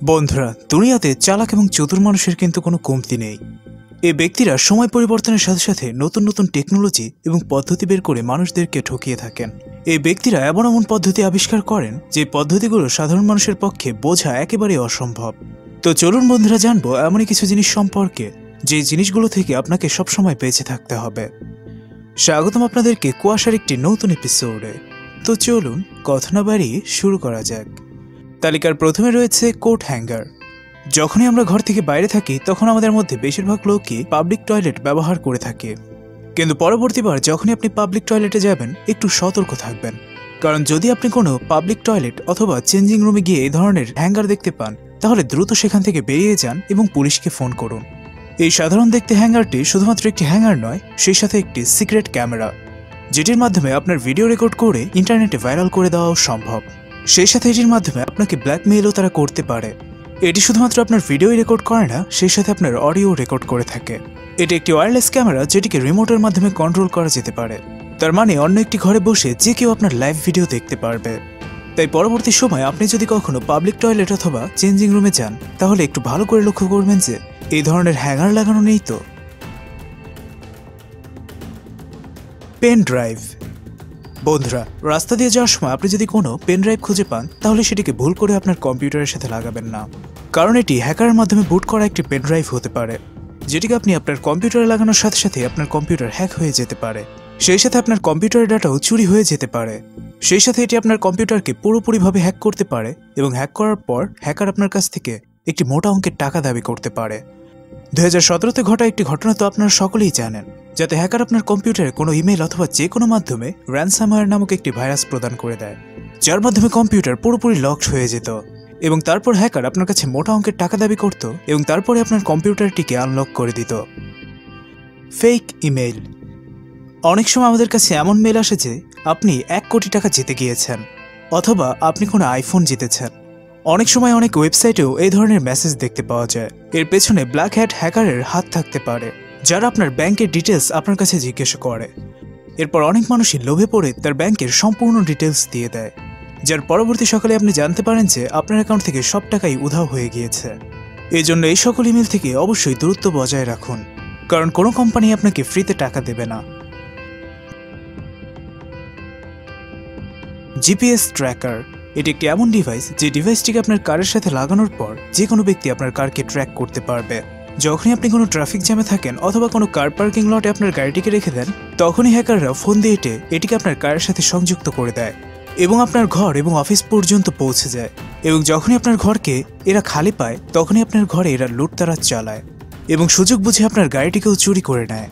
বন্ধুরা, দুনিয়াতে চালাক এবং চতুর মানুষের কিন্তু কোনো কমতি নেই। এই ব্যক্তিরা সময় পরিবর্তনের সাথে সাথে নতুন নতুন টেকনোলজি এবং পদ্ধতি বের করে মানুষদেরকে ঠকিয়ে থাকেন। এই ব্যক্তিরা এমন এমন পদ্ধতি আবিষ্কার করেন যে পদ্ধতিগুলো সাধারণ মানুষের পক্ষে বোঝা একেবারেই অসম্ভব। তো চলুন বন্ধুরা, জানবো এমনই কিছু জিনিস সম্পর্কে যে জিনিসগুলো থেকে আপনাকে সবসময় বেঁচে থাকতে হবে। স্বাগতম আপনাদেরকে কুয়াশার একটি নতুন এপিসোডে। তো চলুন কথা না বাড়িয়ে শুরু করা যাক। তালিকার প্রথমে রয়েছে কোট হ্যাঙ্গার। যখনই আমরা ঘর থেকে বাইরে থাকি তখন আমাদের মধ্যে বেশিরভাগ লোকই পাবলিক টয়লেট ব্যবহার করে থাকে, কিন্তু পরবর্তীবার যখনই আপনি পাবলিক টয়লেটে যাবেন একটু সতর্ক থাকবেন, কারণ যদি আপনি কোনো পাবলিক টয়লেট অথবা চেঞ্জিং রুমে গিয়ে এই ধরনের হ্যাঙ্গার দেখতে পান তাহলে দ্রুত সেখান থেকে বেরিয়ে যান এবং পুলিশকে ফোন করুন। এই সাধারণ দেখতে হ্যাঙ্গারটি শুধুমাত্র একটি হ্যাঙ্গার নয়, সেই সাথে একটি সিক্রেট ক্যামেরা, যেটির মাধ্যমে আপনার ভিডিও রেকর্ড করে ইন্টারনেটে ভাইরাল করে দেওয়াও সম্ভব। সেই সাথে এটির মাধ্যমে আপনাকে ব্ল্যাকমেইলও তারা করতে পারে। এটি শুধুমাত্র আপনার ভিডিওই রেকর্ড করে না, সেই সাথে আপনার অডিও রেকর্ড করে থাকে। এটি একটি ওয়্যারলেস ক্যামেরা যেটিকে রিমোটের মাধ্যমে কন্ট্রোল করা যেতে পারে। তার মানে অন্য একটি ঘরে বসে যে কেউ আপনার লাইভ ভিডিও দেখতে পারবে। তাই পরবর্তী সময় আপনি যদি কখনো পাবলিক টয়লেট অথবা চেঞ্জিং রুমে যান তাহলে একটু ভালো করে লক্ষ্য করবেন যে এই ধরনের হ্যাঙ্গার লাগানো নেই তো। Pen drive. বন্ধুরা, রাস্তা দিয়ে যাওয়ার সময় আপনি যদি কোনো পেন ড্রাইভ খুঁজে পান তাহলে সেটিকে ভুল করে আপনার কম্পিউটারের সাথে লাগাবেন না, কারণ এটি হ্যাকারের মাধ্যমে বুট করা একটি পেন ড্রাইভ হতে পারে, যেটিকে আপনি আপনার কম্পিউটারে লাগানোর সাথে সাথে আপনার কম্পিউটার হ্যাক হয়ে যেতে পারে। সেই সাথে আপনার কম্পিউটারের ডাটাও চুরি হয়ে যেতে পারে। সেই সাথে এটি আপনার কম্পিউটারকে পুরোপুরিভাবে হ্যাক করতে পারে এবং হ্যাক করার পর হ্যাকার আপনার কাছ থেকে একটি মোটা অঙ্কের টাকা দাবি করতে পারে। 2017-তে ঘটা একটি ঘটনা তো আপনারা সকলেই জানেন, যাতে হ্যাকার আপনার কম্পিউটারে কোনো ইমেল অথবা যে কোনো মাধ্যমে র্যানসামওয়্যার নামক একটি ভাইরাস প্রদান করে দেয়, যার মাধ্যমে কম্পিউটার পুরোপুরি লকড হয়ে যেত এবং তারপর হ্যাকার আপনার কাছে মোটা অঙ্কের টাকা দাবি করত এবং তারপরে আপনার কম্পিউটারটিকে আনলক করে দিত। Fake email. অনেক সময় আমাদের কাছে এমন মেল আসে যে আপনি 1 কোটি টাকা জিতে গিয়েছেন অথবা আপনি কোনো আইফোন জিতেছেন। অনেক সময় অনেক ওয়েবসাইটেও এই ধরনের মেসেজ দেখতে পাওয়া যায়। এর পেছনে ব্ল্যাক হ্যাট হ্যাকারের হাত থাকতে পারে, যারা আপনার ব্যাংকের ডিটেলস আপনার কাছে জিজ্ঞাসা করে। এরপর অনেক মানুষই লোভে পড়ে তার ব্যাংকের সম্পূর্ণ ডিটেলস দিয়ে দেয়, যার পরবর্তী সকালে আপনি জানতে পারেন যে আপনার অ্যাকাউন্ট থেকে সব টাকাই উধাও হয়ে গিয়েছে। এই জন্য এই সকল ইমেল থেকে অবশ্যই দূরত্ব বজায় রাখুন, কারণ কোনো কোম্পানি আপনাকে ফ্রিতে টাকা দেবে না। GPS tracker. এটি একটি এমন ডিভাইস যে ডিভাইসটিকে আপনার কারের সাথে লাগানোর পর যে কোনো ব্যক্তি আপনার কারকে ট্র্যাক করতে পারবে। যখনই আপনি কোনো ট্রাফিক জ্যামে থাকেন অথবা কোনো কার পার্কিং লটে আপনার গাড়িটিকে রেখে দেন, তখনই হ্যাকাররা ফোন দিয়ে এটিকে আপনার কারের সাথে সংযুক্ত করে দেয় এবং আপনার ঘর এবং অফিস পর্যন্ত পৌঁছে যায়। এবং যখনই আপনার ঘরকে এরা খালি পায় তখনই আপনার ঘরে এরা লুটতারাজ চালায় এবং সুযোগ বুঝে আপনার গাড়িটিকেও চুরি করে নেয়।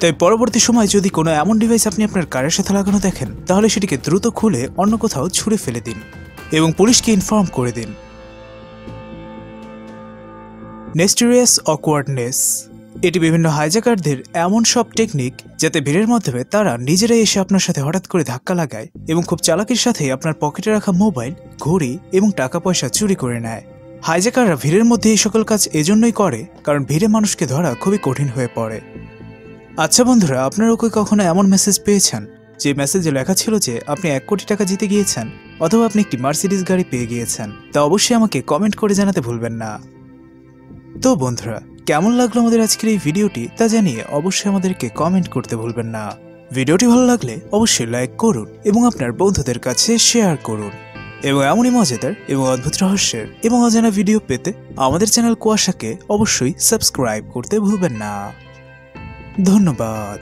তাই পরবর্তী সময় যদি কোনো এমন ডিভাইস আপনি আপনার কারের সাথে লাগানো দেখেন তাহলে সেটিকে দ্রুত খুলে অন্য কোথাও ছুঁড়ে ফেলে দিন এবং পুলিশকে ইনফর্ম করে দিন। নেস্টেরিয়াস অকওয়ার্ডনেস। এটি বিভিন্ন হাইজ্যাকারদের এমন সব টেকনিক যাতে ভিড়ের মাধ্যমে তারা নিজেরাই এসে আপনার সাথে হঠাৎ করে ধাক্কা লাগায় এবং খুব চালাকির সাথে আপনার পকেটে রাখা মোবাইল, ঘড়ি এবং টাকা পয়সা চুরি করে নেয়। হাইজ্যাকাররা ভিড়ের মধ্যে এই সকল কাজ এজন্যই করে কারণ ভিড়ে মানুষকে ধরা খুবই কঠিন হয়ে পড়ে। আচ্ছা বন্ধুরা, আপনারাও কি কখনো এমন মেসেজ পেয়েছেন যে মেসেজে লেখা ছিল যে আপনি 1 কোটি টাকা জিতে গিয়েছেন অথবা আপনি একটি মার্সিডিজ গাড়ি পেয়ে গিয়েছেন? তা অবশ্যই আমাকে কমেন্ট করে জানাতে ভুলবেন না। তো বন্ধুরা, কেমন লাগলো আমাদের আজকের এই ভিডিওটি তা জানিয়ে অবশ্যই আমাদেরকে কমেন্ট করতে ভুলবেন না। ভিডিওটি ভালো লাগলে অবশ্যই লাইক করুন এবং আপনার বন্ধুদের কাছে শেয়ার করুন। এবং এমনই মজাদার এবং অদ্ভুত রহস্যের এবং অজানা ভিডিও পেতে আমাদের চ্যানেল কুয়াশাকে অবশ্যই সাবস্ক্রাইব করতে ভুলবেন না। ধন্যবাদ।